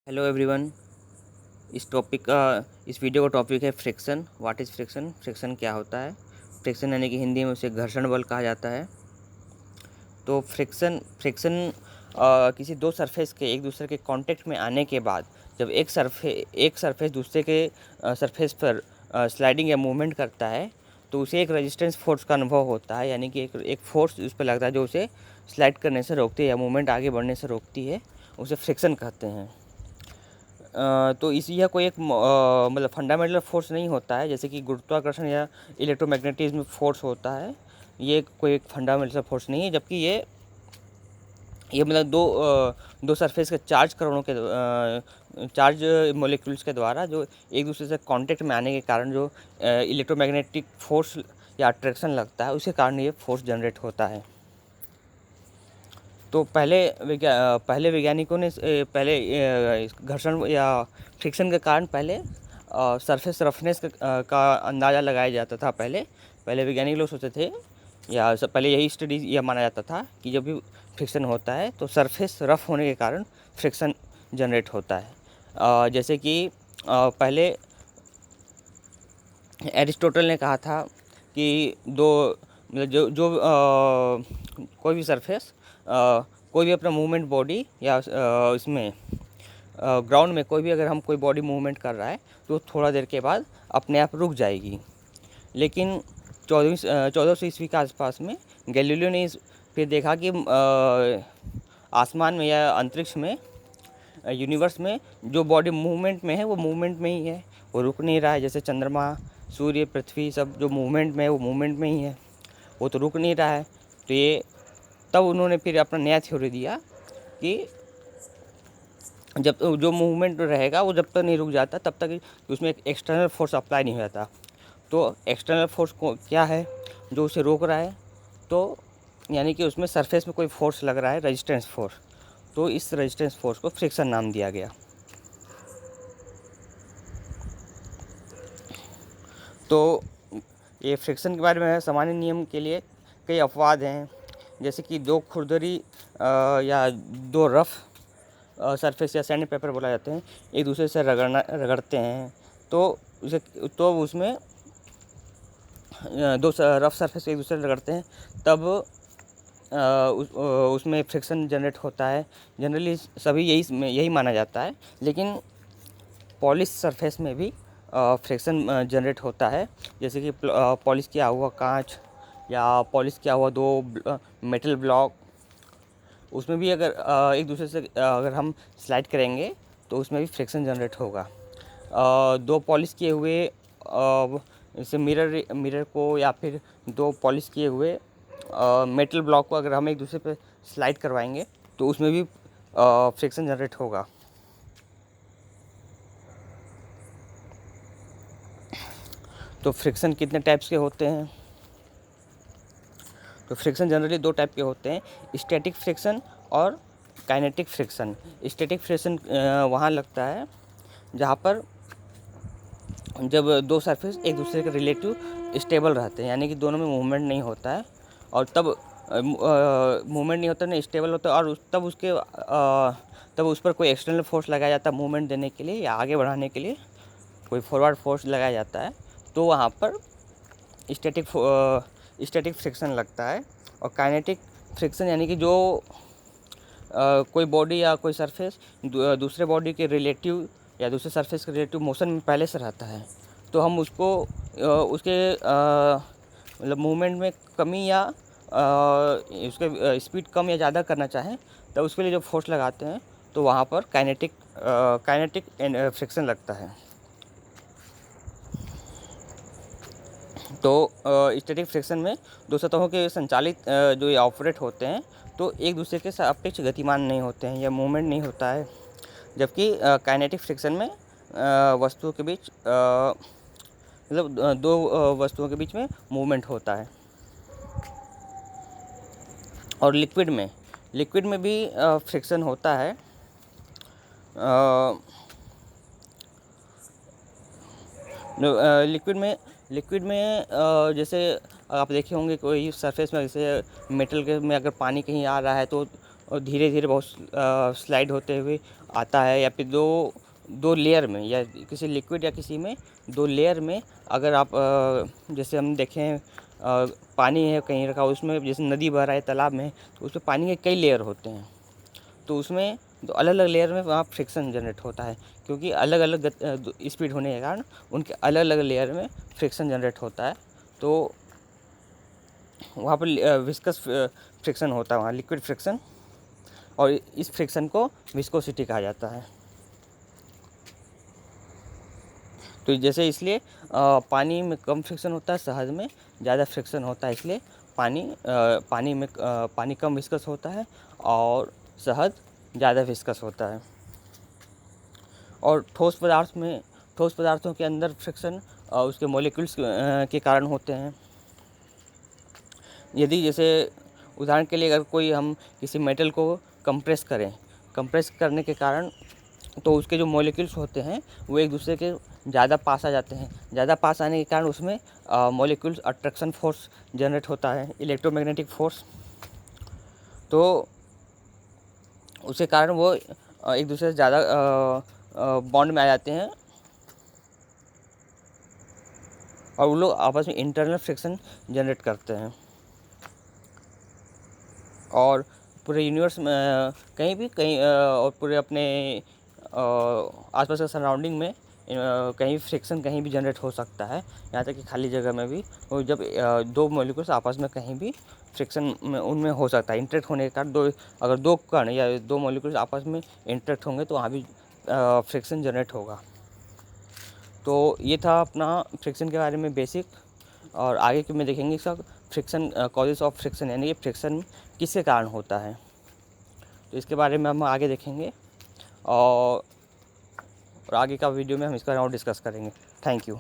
Hello everyone. इस video का topic है friction. What is friction? Friction क्या होता है? फ्रिक्शन यानी कि हिंदी में उसे घर्षण बल कहा जाता है। तो फ्रिक्शन फ्रिक्शन किसी दो सरफेस के एक दूसरे के कांटेक्ट में आने के बाद जब एक सरफेस दूसरे के सरफेस पर स्लाइडिंग या मूवमेंट करता है तो उसे एक रेजिस्टेंस फोर्स का अनुभव होता है, यानी कि एक फोर्स उस पर लगता है जो उसे स्लाइड करने से रोकती है या मूवमेंट आगे बढ़ने से रोकती है। उसे फ्रिक्शन कहते हैं। तो इसी यह कोई एक मतलब फंडामेंटल फोर्स नहीं होता है, जैसे कि गुरुत्वाकर्षण या इलेक्ट्रोमैग्नेटिज्म फोर्स होता है। ये कोई एक फंडामेंटल फोर्स नहीं है, जबकि ये मतलब दो सरफेस के चार्ज मॉलिक्यूल्स के द्वारा जो एक दूसरे से कांटेक्ट में आने के कारण जो इलेक्ट्रोमैग्नेटिक फोर्स या अट्रैक्शन लगता है, उसके कारण ये फोर्स जनरेट होता है। तो पहले वैज्ञानिकों ने घर्षण या फ्रिक्शन के कारण पहले सरफेस रफनेस का अंदाज़ा लगाया जाता था। पहले वैज्ञानिक लोग सोचते थे या पहले यही स्टडी यह माना जाता था कि जब भी फ्रिक्शन होता है तो सरफेस रफ होने के कारण फ्रिक्शन जनरेट होता है। जैसे कि पहले एरिस्टोटल ने कहा था कि दो मतलब जो कोई भी सरफेस कोई भी अपना मूवमेंट बॉडी या इसमें ग्राउंड में कोई भी अगर हम कोई बॉडी मूवमेंट कर रहा है तो थोड़ा देर के बाद अपने आप रुक जाएगी। लेकिन 1400 ईस्वी के आसपास में गैलीलियो ने फिर देखा कि आसमान में या अंतरिक्ष में यूनिवर्स में जो बॉडी मूवमेंट में है वो मूवमेंट में ही है, वो रुक नहीं रहा है। जैसे चंद्रमा, सूर्य, पृथ्वी सब जो मूवमेंट में है वो मूवमेंट में ही है, वो तो रुक नहीं रहा है। तो ये तब उन्होंने फिर अपना नया थ्योरी दिया कि जब जो मूवमेंट रहेगा वो जब तक नहीं रुक जाता तब तक उसमें एक एक्सटर्नल फोर्स अप्लाई नहीं हो जाता। तो एक्सटर्नल फोर्स को क्या है जो उसे रोक रहा है? तो यानी कि उसमें सरफेस में कोई फोर्स लग रहा है, रेजिस्टेंस फोर्स। तो इस रेजिस्टेंस फोर्स को फ्रिक्शन नाम दिया गया। तो ये फ्रिक्शन के बारे में सामान्य नियम के लिए कई अपवाद हैं, जैसे कि दो खुरदरी या दो रफ सरफेस या सैंड पेपर बोला जाते हैं, एक दूसरे से रगड़ते हैं तो उसमें दो रफ सरफेस एक दूसरे से रगड़ते हैं तब उसमें फ्रिक्शन जनरेट होता है। जनरली सभी यही माना जाता है, लेकिन पॉलिश सरफेस में भी फ्रिक्शन जनरेट होता है। जैसे कि पॉलिश किया हुआ कांच या पॉलिश किया हुआ दो मेटल ब्लॉक, उसमें भी अगर एक दूसरे से अगर हम स्लाइड करेंगे तो उसमें भी फ्रिक्शन जनरेट होगा। दो पॉलिश किए हुए जैसे मिरर को या फिर दो पॉलिश किए हुए मेटल ब्लॉक को अगर हम एक दूसरे पे स्लाइड करवाएंगे तो उसमें भी फ्रिक्शन जनरेट होगा। तो फ्रिक्शन कितने टाइप्स के होते हैं? तो फ्रिक्शन जनरली दो टाइप के होते हैं, स्टैटिक फ्रिक्शन और काइनेटिक फ्रिक्शन। स्टैटिक फ्रिक्शन वहाँ लगता है जहाँ पर जब दो सरफेस एक दूसरे के रिलेटिव स्टेबल रहते हैं, यानी कि दोनों में मूवमेंट नहीं होता है, और तब मूवमेंट नहीं होता, नहीं स्टेबल होता, और तब उस पर कोई एक्सटर्नल फोर्स लगाया जाता है मूवमेंट देने के लिए या आगे बढ़ाने के लिए कोई फॉरवर्ड फोर्स लगाया जाता है, तो वहाँ पर स्टैटिक फ्रिक्शन लगता है। और काइनेटिक फ्रिक्शन यानी कि जो कोई बॉडी या कोई सरफेस दूसरे बॉडी के रिलेटिव या दूसरे सरफेस के रिलेटिव मोशन में पहले से रहता है, तो हम उसको उसके मतलब मूवमेंट में कमी या उसके स्पीड कम या ज़्यादा करना चाहें तो उसके लिए जो फोर्स लगाते हैं तो वहाँ पर काइनेटिक फ्रिक्शन लगता है। तो स्टैटिक फ्रिक्शन में दो सतहों के संचालित जो ये ऑपरेट होते हैं तो एक दूसरे के सापेक्ष गतिमान नहीं होते हैं या मूवमेंट नहीं होता है, जबकि काइनेटिक फ्रिक्शन में वस्तुओं के बीच मतलब दो वस्तुओं के बीच में मूवमेंट होता है। और लिक्विड में भी फ्रिक्शन होता है। लिक्विड में जैसे आप देखे होंगे कोई सरफेस में, जैसे मेटल के में अगर पानी कहीं आ रहा है तो और धीरे धीरे बहुत स्लाइड होते हुए आता है, या फिर दो दो लेयर में, या किसी लिक्विड या किसी में दो लेयर में। अगर आप जैसे हम देखें पानी है कहीं रखा, उसमें जैसे नदी बह रहा है, तालाब में, तो उसमें पानी के कई लेयर होते हैं। तो उसमें तो अलग अलग लेयर में वहाँ फ्रिक्शन जनरेट होता है, क्योंकि अलग अलग स्पीड होने के कारण उनके अलग अलग लेयर में फ्रिक्शन जनरेट होता है। तो वहाँ पर विस्कस फ्रिक्शन होता है, वहाँ लिक्विड फ्रिक्शन, और इस फ्रिक्शन को विस्कोसिटी कहा जाता है। तो जैसे इसलिए पानी में कम फ्रिक्शन होता है, शहद में ज़्यादा फ्रिक्शन होता है, इसलिए पानी कम विस्कस होता है और शहद ज़्यादा विस्कस होता है। और ठोस पदार्थों के अंदर फ्रिक्शन उसके मॉलिक्यूल्स के कारण होते हैं। यदि जैसे उदाहरण के लिए अगर कोई हम किसी मेटल को कंप्रेस करने के कारण, तो उसके जो मॉलिक्यूल्स होते हैं वो एक दूसरे के ज़्यादा पास आ जाते हैं। ज़्यादा पास आने के कारण उसमें मॉलिक्यूल्स अट्रैक्शन फोर्स जनरेट होता है, इलेक्ट्रोमैग्नेटिक फोर्स। तो उसके कारण वो एक दूसरे से ज़्यादा बॉन्ड में आ जाते हैं, और वो लोग आपस में इंटरनल फ्रिक्शन जनरेट करते हैं। और पूरे यूनिवर्स में कहीं और पूरे अपने आसपास के सराउंडिंग में कहीं फ्रिक्शन कहीं भी जनरेट हो सकता है, यहाँ तक कि खाली जगह में भी। और जब दो मॉलिक्यूल्स आपस में कहीं भी फ्रिक्शन में उनमें हो सकता है, इंटरेक्ट होने के कारण अगर दो कण या दो मॉलिक्यूल्स आपस में इंटरेक्ट होंगे तो वहाँ भी फ्रिक्शन जनरेट होगा। तो ये था अपना फ्रिक्शन के बारे में बेसिक। और आगे के में देखेंगे सब फ्रिक्शन, कॉजेस ऑफ फ्रिक्शन, यानी कि फ्रिक्शन किसके कारण होता है, तो इसके बारे में हम आगे देखेंगे। और आगे का वीडियो में हम इसका और डिस्कस करेंगे। Thank you.